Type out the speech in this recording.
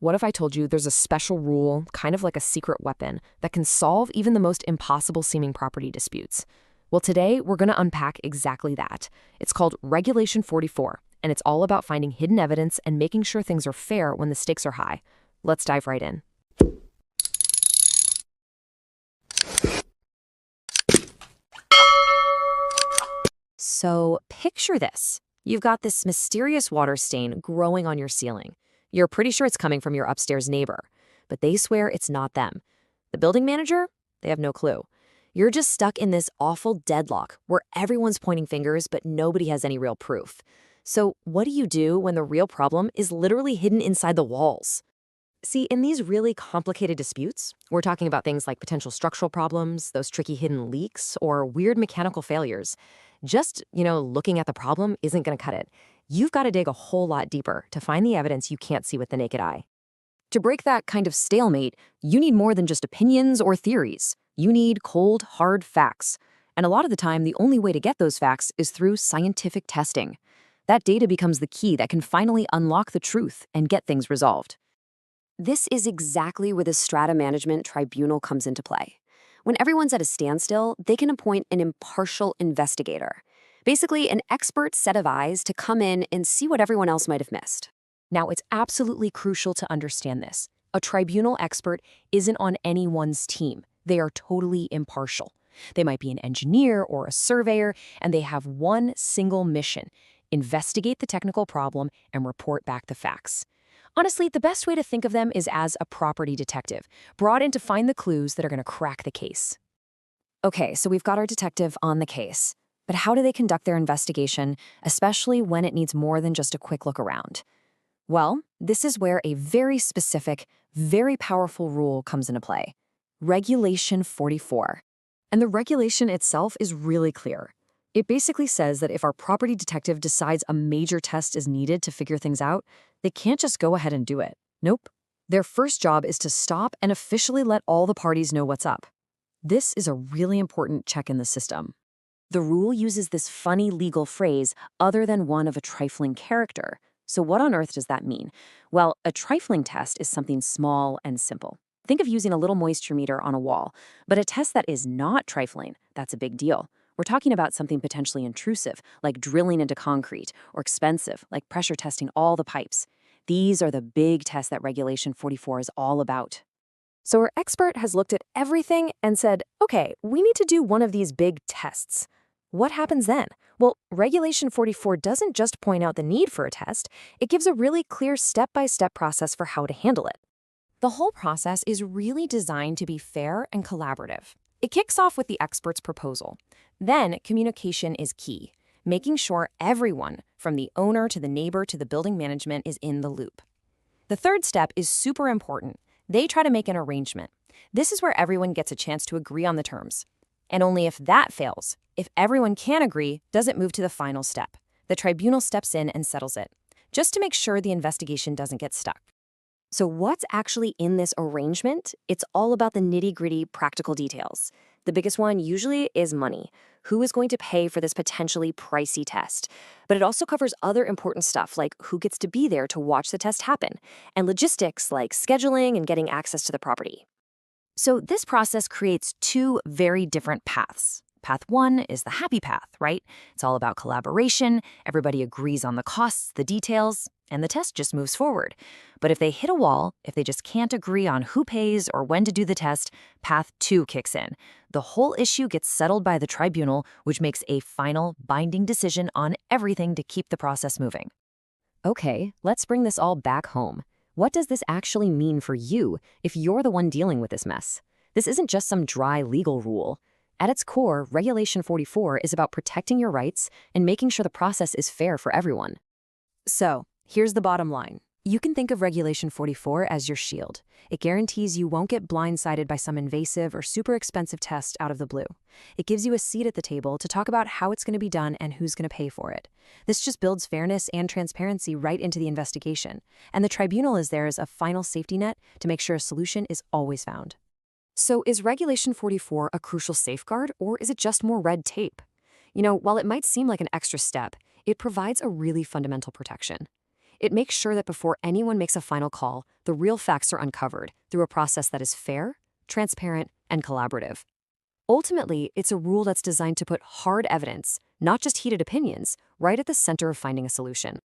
What if I told you there's a special rule, kind of like a secret weapon, that can solve even the most impossible-seeming property disputes? Well, today we're going to unpack exactly that. It's called Regulation 44, and it's all about finding hidden evidence and making sure things are fair when the stakes are high. Let's dive right in. So picture this. You've got this mysterious water stain growing on your ceiling. You're pretty sure it's coming from your upstairs neighbor, but they swear it's not them. The building manager? They have no clue. You're just stuck in this awful deadlock where everyone's pointing fingers, but nobody has any real proof. So what do you do when the real problem is literally hidden inside the walls? See, in these really complicated disputes, we're talking about things like potential structural problems, those tricky hidden leaks, or weird mechanical failures. Just, looking at the problem isn't going to cut it. You've got to dig a whole lot deeper to find the evidence you can't see with the naked eye. To break that kind of stalemate, you need more than just opinions or theories. You need cold, hard facts. And a lot of the time, the only way to get those facts is through scientific testing. That data becomes the key that can finally unlock the truth and get things resolved. This is exactly where the Strata Management Tribunal comes into play. When everyone's at a standstill, they can appoint an impartial investigator. Basically, an expert set of eyes to come in and see what everyone else might have missed. Now, it's absolutely crucial to understand this. A tribunal expert isn't on anyone's team. They are totally impartial. They might be an engineer or a surveyor, and they have one single mission: investigate the technical problem and report back the facts. Honestly, the best way to think of them is as a property detective, brought in to find the clues that are going to crack the case. Okay, so we've got our detective on the case. But how do they conduct their investigation, especially when it needs more than just a quick look around? Well, this is where a very specific, very powerful rule comes into play. Regulation 44. And the regulation itself is really clear. It basically says that if our property detective decides a major test is needed to figure things out, they can't just go ahead and do it. Nope. Their first job is to stop and officially let all the parties know what's up. This is a really important check in the system. The rule uses this funny legal phrase, other than one of a trifling character. So what on earth does that mean? Well, a trifling test is something small and simple. Think of using a little moisture meter on a wall. But a test that is not trifling, that's a big deal. We're talking about something potentially intrusive, like drilling into concrete, or expensive, like pressure testing all the pipes. These are the big tests that Regulation 44 is all about. So our expert has looked at everything and said, okay, we need to do one of these big tests. What happens then? Well, Regulation 44 doesn't just point out the need for a test, it gives a really clear step-by-step process for how to handle it. The whole process is really designed to be fair and collaborative. It kicks off with the expert's proposal. Then, communication is key, making sure everyone, from the owner to the neighbor to the building management, is in the loop. The third step is super important. They try to make an arrangement. This is where everyone gets a chance to agree on the terms. And only if that fails, if everyone can agree, does it move to the final step. The tribunal steps in and settles it, just to make sure the investigation doesn't get stuck. So what's actually in this arrangement? It's all about the nitty-gritty practical details. The biggest one usually is money. Who is going to pay for this potentially pricey test? But it also covers other important stuff like who gets to be there to watch the test happen, and logistics like scheduling and getting access to the property. So this process creates two very different paths. Path one is the happy path, right? It's all about collaboration, everybody agrees on the costs, the details, and the test just moves forward. But if they hit a wall, if they just can't agree on who pays or when to do the test, path two kicks in. The whole issue gets settled by the tribunal, which makes a final, binding decision on everything to keep the process moving. Okay, let's bring this all back home. What does this actually mean for you if you're the one dealing with this mess? This isn't just some dry legal rule. At its core, Regulation 44 is about protecting your rights and making sure the process is fair for everyone. So, here's the bottom line. You can think of Regulation 44 as your shield. It guarantees you won't get blindsided by some invasive or super expensive test out of the blue. It gives you a seat at the table to talk about how it's going to be done and who's going to pay for it. This just builds fairness and transparency right into the investigation. And the tribunal is there as a final safety net to make sure a solution is always found. So is Regulation 44 a crucial safeguard, or is it just more red tape? While it might seem like an extra step, it provides a really fundamental protection. It makes sure that before anyone makes a final call, the real facts are uncovered through a process that is fair, transparent, and collaborative. Ultimately, it's a rule that's designed to put hard evidence, not just heated opinions, right at the center of finding a solution.